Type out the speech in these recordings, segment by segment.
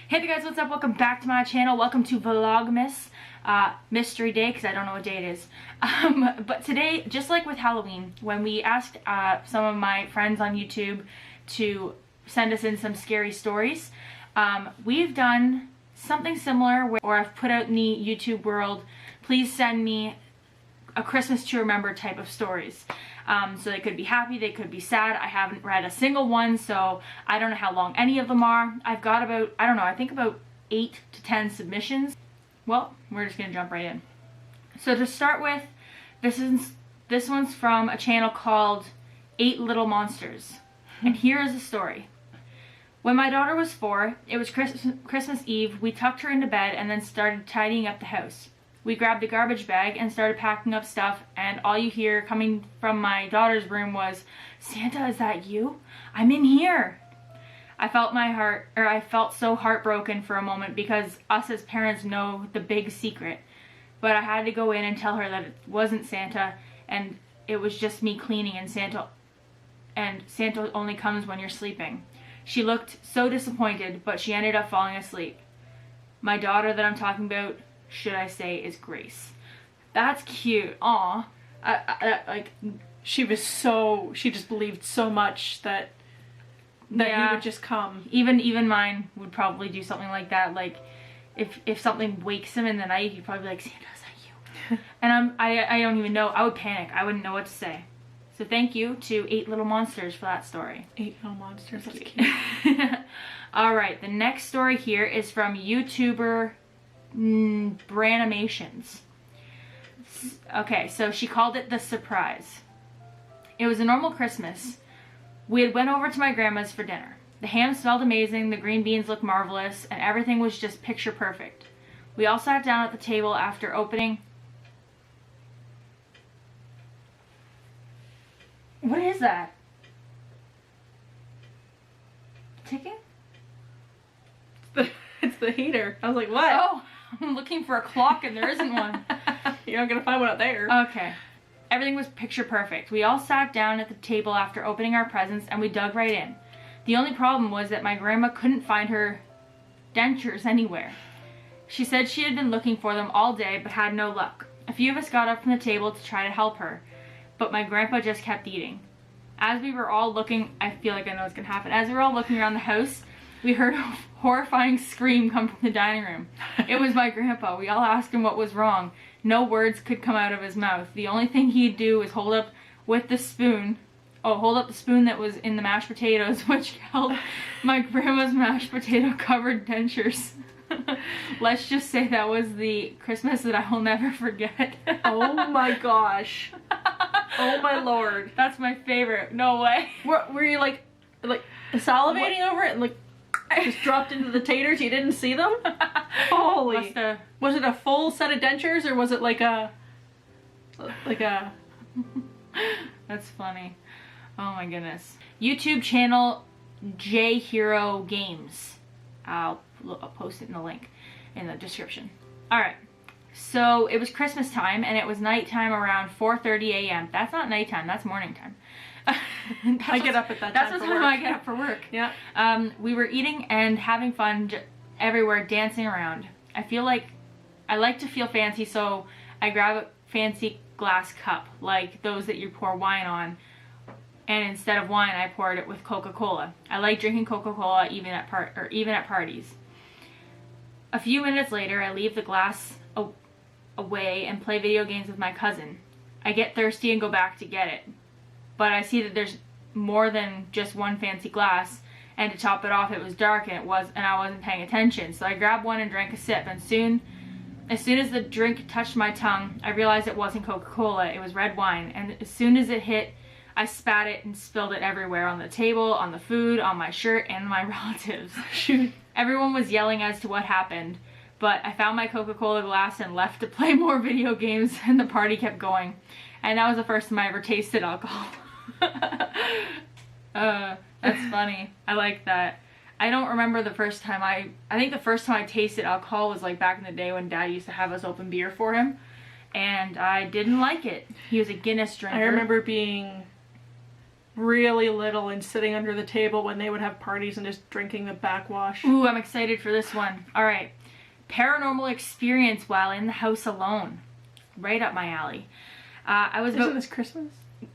Hey there guys, what's up? Welcome back to my channel. Welcome to Vlogmas Mystery Day, because I don't know what day it is. But today, just like with Halloween, when we asked some of my friends on YouTube to send us in some scary stories, we've done something similar where I've put out in the YouTube world, please send me a Christmas to remember type of stories. So they could be happy, they could be sad. I haven't read a single one, so I don't know how long any of them are. I've got about, I don't know, I think about 8 to 10 submissions. Well, we're just gonna jump right in. So to start with, this one's from a channel called 8 Little Monsters. And here is the story. When my daughter was 4, it was Christmas Eve, we tucked her into bed and then started tidying up the house. We grabbed a garbage bag and started packing up stuff, and all you hear coming from my daughter's room was, "Santa, is that you? I'm in here." I felt so heartbroken for a moment because us as parents know the big secret. But I had to go in and tell her that it wasn't Santa and it was just me cleaning, and Santa only comes when you're sleeping. She looked so disappointed, but she ended up falling asleep. My daughter that I'm talking about, should I say, is Grace. That's cute. Aw. Like, she just believed so much that yeah, he would just come. Even mine would probably do something like that. Like, if something wakes him in the night, he'd probably be like, "Santa, is that you?" And I don't even know. I would panic. I wouldn't know what to say. So thank you to 8 Little Monsters for that story. 8 Little Monsters. That's cute. Alright, the next story here is from YouTuber Branimations. Okay, so she called it The Surprise. It was a normal Christmas. We had went over to my grandma's for dinner. The ham smelled amazing, the green beans looked marvelous, and everything was just picture perfect. We all sat down at the table after opening... What is that? Ticking? It's the heater. I was like, what? Oh, I'm looking for a clock and there isn't one. You're not gonna find one out there. Okay. Everything was picture perfect. We all sat down at the table after opening our presents and we dug right in. The only problem was that my grandma couldn't find her dentures anywhere. She said she had been looking for them all day but had no luck. A few of us got up from the table to try to help her, but my grandpa just kept eating. As we were all looking, I feel like I know what's gonna happen. As we were all looking around the house, we heard a horrifying scream come from the dining room. It was my grandpa. We all asked him what was wrong. No words could come out of his mouth. The only thing he'd do was hold up the spoon that was in the mashed potatoes, which held my grandma's mashed potato covered dentures. Let's just say that was the Christmas that I will never forget. Oh my gosh. Oh my lord. That's my favorite. No way. Were you like salivating over it and like just dropped into the taters? You didn't see them? Holy. Was it a full set of dentures or was it like a That's funny. Oh my goodness. YouTube channel J Hero Games. I'll post it in the link in the description. Alright, so it was Christmas time and it was nighttime around 4:30 a.m. That's not nighttime, that's morning time. I get up at that time. That's what time I get up for work. Yeah. We were eating and having fun everywhere, dancing around. I like to feel fancy, so I grab a fancy glass cup, like those that you pour wine on. And instead of wine, I poured it with Coca-Cola. I like drinking Coca-Cola even at parties. A few minutes later, I leave the glass away and play video games with my cousin. I get thirsty and go back to get it. But I see that there's more than just one fancy glass, and to top it off, it was dark and I wasn't paying attention. So I grabbed one and drank a sip, and as soon as the drink touched my tongue, I realized it wasn't Coca-Cola, it was red wine. And as soon as it hit, I spat it and spilled it everywhere, on the table, on the food, on my shirt, and my relatives. Shoot. Everyone was yelling as to what happened, but I found my Coca-Cola glass and left to play more video games, and the party kept going. And that was the first time I ever tasted alcohol. That's funny. I like that. I don't remember the first time I think the first time I tasted alcohol was like back in the day when Dad used to have us open beer for him, and I didn't like it. He was a Guinness drinker. I remember being really little and sitting under the table when they would have parties and just drinking the backwash. Ooh, I'm excited for this one. All right. Paranormal experience while in the house alone. Right up my alley. Isn't this Christmas?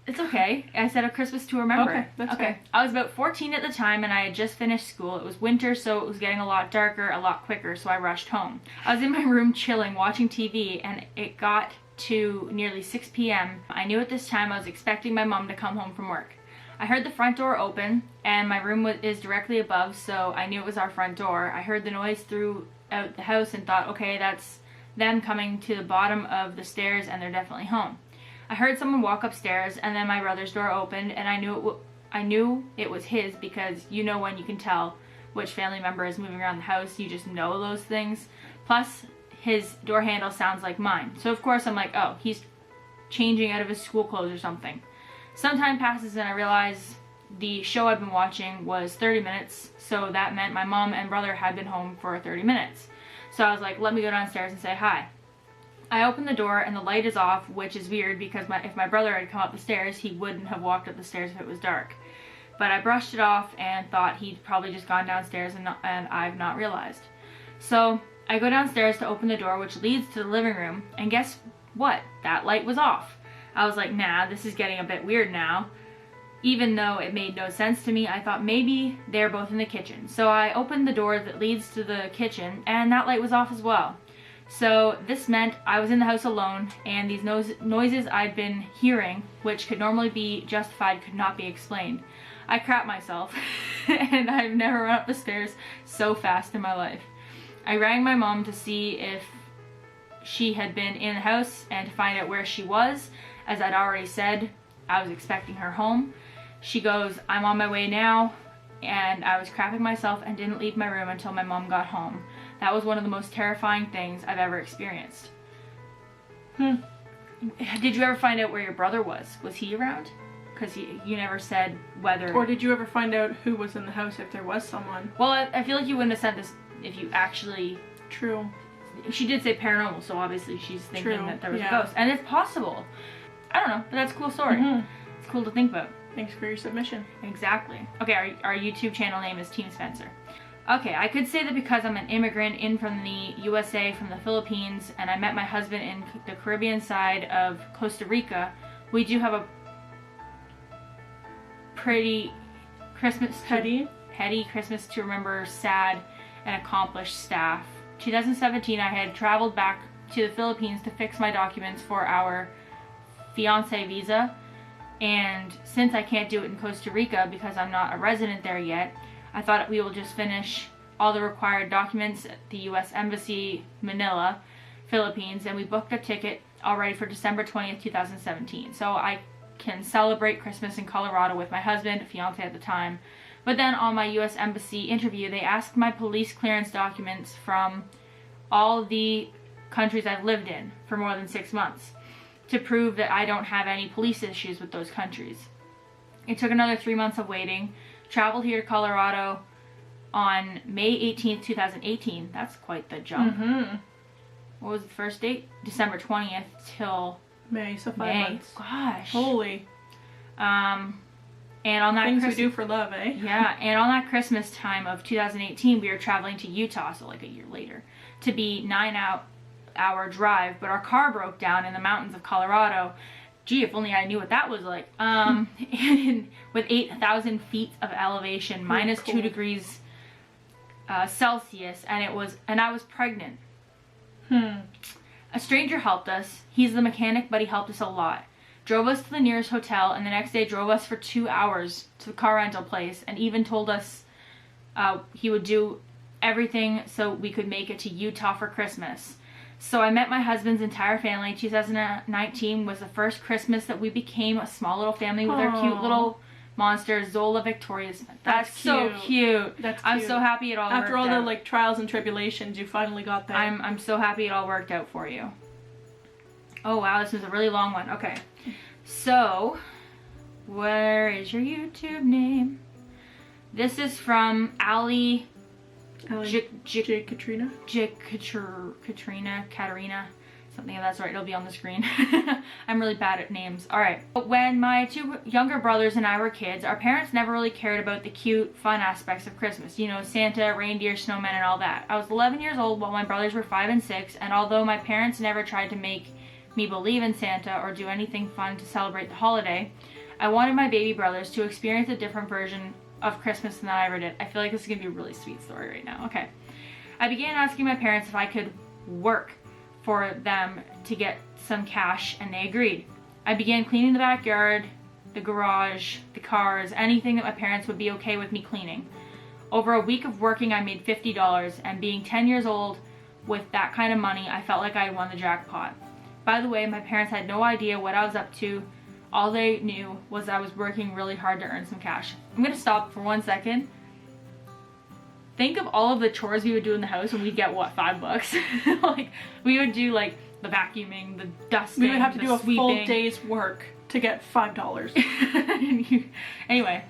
It's okay. I said a Christmas to remember. Okay, that's okay. I was about 14 at the time and I had just finished school. It was winter, so it was getting a lot darker, a lot quicker, so I rushed home. I was in my room chilling, watching TV, and it got to nearly 6 p.m. I knew at this time I was expecting my mom to come home from work. I heard the front door open, and my room is directly above, so I knew it was our front door. I heard the noise throughout the house and thought, okay, that's them coming to the bottom of the stairs and they're definitely home. I heard someone walk upstairs and then my brother's door opened and I knew it was his, because you know when you can tell which family member is moving around the house, you just know those things. Plus his door handle sounds like mine. So of course I'm like, oh, he's changing out of his school clothes or something. Some time passes and I realize the show I've been watching was 30 minutes, so that meant my mom and brother had been home for 30 minutes. So I was like, let me go downstairs and say hi. I open the door and the light is off, which is weird because if my brother had come up the stairs, he wouldn't have walked up the stairs if it was dark. But I brushed it off and thought he'd probably just gone downstairs and I've not realized. So I go downstairs to open the door, which leads to the living room, and guess what? That light was off. I was like, nah, this is getting a bit weird now. Even though it made no sense to me, I thought maybe they're both in the kitchen. So I opened the door that leads to the kitchen and that light was off as well. So this meant I was in the house alone, and these noises I'd been hearing, which could normally be justified, could not be explained. I crapped myself, and I've never run up the stairs so fast in my life. I rang my mom to see if she had been in the house and to find out where she was. As I'd already said, I was expecting her home. She goes, I'm on my way now, and I was crapping myself and didn't leave my room until my mom got home. That was one of the most terrifying things I've ever experienced. Did you ever find out where your brother was? Was he around? Because you never said whether... Or did you ever find out who was in the house if there was someone? Well, I feel like you wouldn't have said this if you actually... True. She did say paranormal, so obviously she's thinking that there was a Yeah. ghost. And it's possible. I don't know, but that's a cool story. It's cool to think about. Thanks for your submission. Exactly. Okay, our YouTube channel name is Team Spencer. Okay, I could say that because I'm an immigrant in from the USA, from the Philippines, and I met my husband in the Caribbean side of Costa Rica, we do have a pretty Heady Christmas to remember, sad and accomplished staff. 2017, I had traveled back to the Philippines to fix my documents for our fiancé visa, and since I can't do it in Costa Rica because I'm not a resident there yet, I thought we will just finish all the required documents at the U.S. Embassy, Manila, Philippines, and we booked a ticket already for December 20th, 2017. So I can celebrate Christmas in Colorado with my husband, fiance at the time. But then on my U.S. Embassy interview, they asked my police clearance documents from all the countries I've lived in for more than 6 months to prove that I don't have any police issues with those countries. It took another 3 months of waiting. Traveled here to Colorado on May 18th, 2018. That's quite the jump. What was the first date? December 20th till May, so 5 months. Gosh. Holy. And on that things we do for love, eh? Yeah, and on that Christmas time of 2018, we were traveling to Utah, so like a year later, to be 9-hour drive, but our car broke down in the mountains of Colorado. Gee, if only I knew what that was like. With 8,000 feet of elevation, minus cool. 2 degrees Celsius, and I was pregnant. A stranger helped us. He's the mechanic, but he helped us a lot. Drove us to the nearest hotel, and the next day drove us for 2 hours to the car rental place, and even told us he would do everything so we could make it to Utah for Christmas. So I met my husband's entire family. 2019 was the first Christmas that we became a small little family with our cute little monster, Zola Victoria's. That's so cute. That's cute. I'm so happy it all worked out. After all the like trials and tribulations, you finally got there. I'm so happy it all worked out for you. Oh wow, this was a really long one. Okay. So, where is your YouTube name? This is from Ali Katrina, something Something of that sort. It'll be on the screen. I'm really bad at names. Alright. When my two younger brothers and I were kids, our parents never really cared about the cute, fun aspects of Christmas. You know, Santa, reindeer, snowmen, and all that. I was 11 years old while my brothers were 5 and 6, and although my parents never tried to make me believe in Santa or do anything fun to celebrate the holiday, I wanted my baby brothers to experience a different version of Christmas than I ever did. I feel like this is going to be a really sweet story right now. Okay. I began asking my parents if I could work for them to get some cash, and they agreed. I began cleaning the backyard, the garage, the cars, anything that my parents would be okay with me cleaning. Over a week of working, I made $50, and being 10 years old with that kind of money, I felt like I had won the jackpot. By the way, my parents had no idea what I was up to. All they knew was I was working really hard to earn some cash. I'm gonna stop for 1 second. Think of all of the chores we would do in the house and we'd get, what, $5? Like, we would do, like, the vacuuming, the dusting, we would have to do a sweeping. full day's work to get $5. Anyway,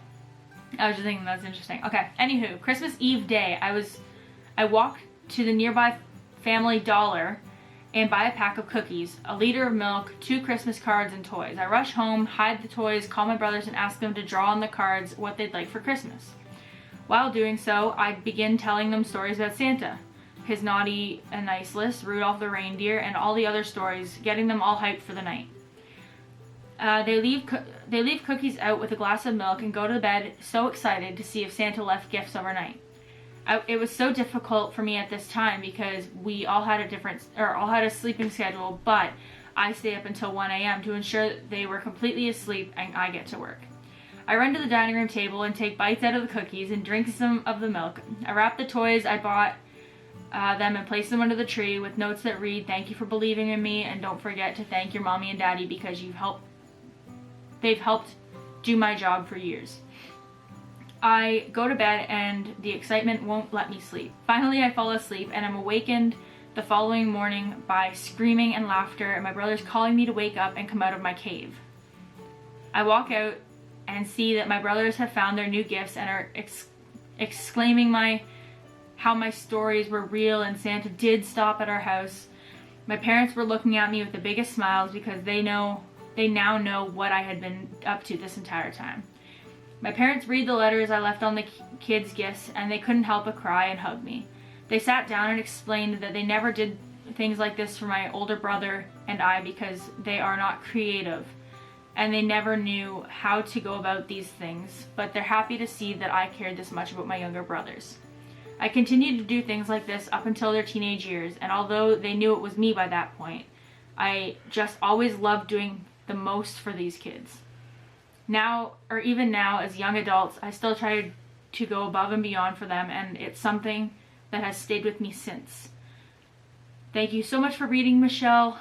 I was just thinking that's interesting. Okay, anywho, Christmas Eve day, I walked to the nearby Family Dollar and buy a pack of cookies, a liter of milk, 2 Christmas cards, and toys. I rush home, hide the toys, call my brothers, and ask them to draw on the cards what they'd like for Christmas. While doing so, I begin telling them stories about Santa, his naughty and nice list, Rudolph the reindeer, and all the other stories, getting them all hyped for the night. They leave cookies out with a glass of milk and go to bed so excited to see if Santa left gifts overnight. It was so difficult for me at this time because we all had a sleeping schedule, but I stay up until 1 a.m. to ensure that they were completely asleep and I get to work. I run to the dining room table and take bites out of the cookies and drink some of the milk. I wrap the toys I bought them and place them under the tree with notes that read, "Thank you for believing in me, and don't forget to thank your mommy and daddy because they've helped do my job for years." I go to bed and the excitement won't let me sleep. Finally, I fall asleep and I'm awakened the following morning by screaming and laughter and my brothers calling me to wake up and come out of my cave. I walk out and see that my brothers have found their new gifts and are exclaiming how my stories were real and Santa did stop at our house. My parents were looking at me with the biggest smiles because they now know what I had been up to this entire time. My parents read the letters I left on the kids' gifts and they couldn't help but cry and hug me. They sat down and explained that they never did things like this for my older brother and I because they are not creative and they never knew how to go about these things, but they're happy to see that I cared this much about my younger brothers. I continued to do things like this up until their teenage years, and although they knew it was me by that point, I just always loved doing the most for these kids. Now, or even now as young adults, I still try to go above and beyond for them, and it's something that has stayed with me since. Thank you so much for reading, Michelle.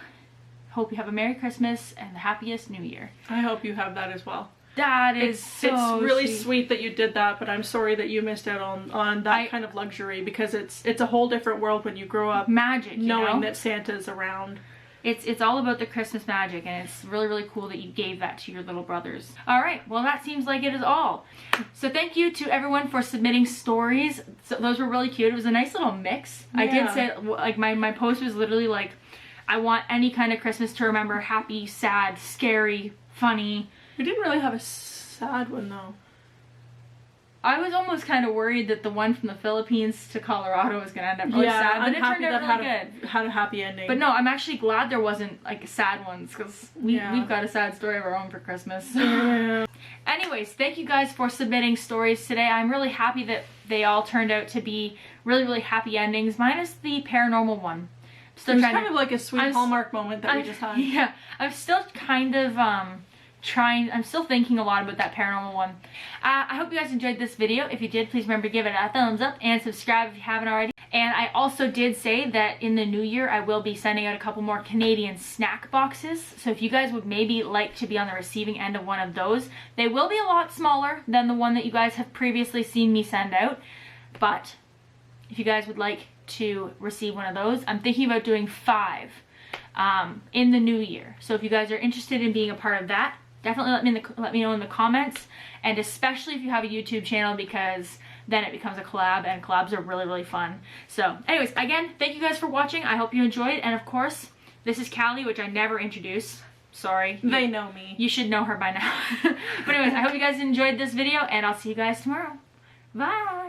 Hope you have a Merry Christmas and the happiest New Year. I hope you have that as well. That is It's really sweet that you did that, but I'm sorry that you missed out on that kind of luxury because it's a whole different world when you grow up magic, knowing that Santa's around. It's all about the Christmas magic, and it's really, really cool that you gave that to your little brothers. All right, well, that seems like it is all. So thank you to everyone for submitting stories. So those were really cute. It was a nice little mix. Yeah. I did say, like, my post was literally like, I want any kind of Christmas to remember: happy, sad, scary, funny. We didn't really have a sad one, though. I was almost kind of worried that the one from the Philippines to Colorado was going to end up really sad, but it turned out really good. Had a happy ending. But no, I'm actually glad there wasn't, like, sad ones, because we've got a sad story of our own for Christmas. Yeah. Anyways, thank you guys for submitting stories today. I'm really happy that they all turned out to be really, really happy endings, minus the paranormal one. It was kind of like a sweet Hallmark moment that we just had. Yeah, I'm still kind of, I'm still thinking a lot about that paranormal one. I hope you guys enjoyed this video. If you did, please remember to give it a thumbs up and subscribe if you haven't already. And I also did say that in the new year, I will be sending out a couple more Canadian snack boxes. So if you guys would maybe like to be on the receiving end of one of those, they will be a lot smaller than the one that you guys have previously seen me send out. But if you guys would like to receive one of those, I'm thinking about doing 5 in the new year. So if you guys are interested in being a part of that, definitely let me know in the comments, and especially if you have a YouTube channel, because then it becomes a collab, and collabs are really, really fun. So anyways, again, thank you guys for watching. I hope you enjoyed, and of course, This is Callie, which I never introduced. Sorry. They know me. You should know her by now. But anyways, I hope you guys enjoyed this video, and I'll see you guys tomorrow. Bye!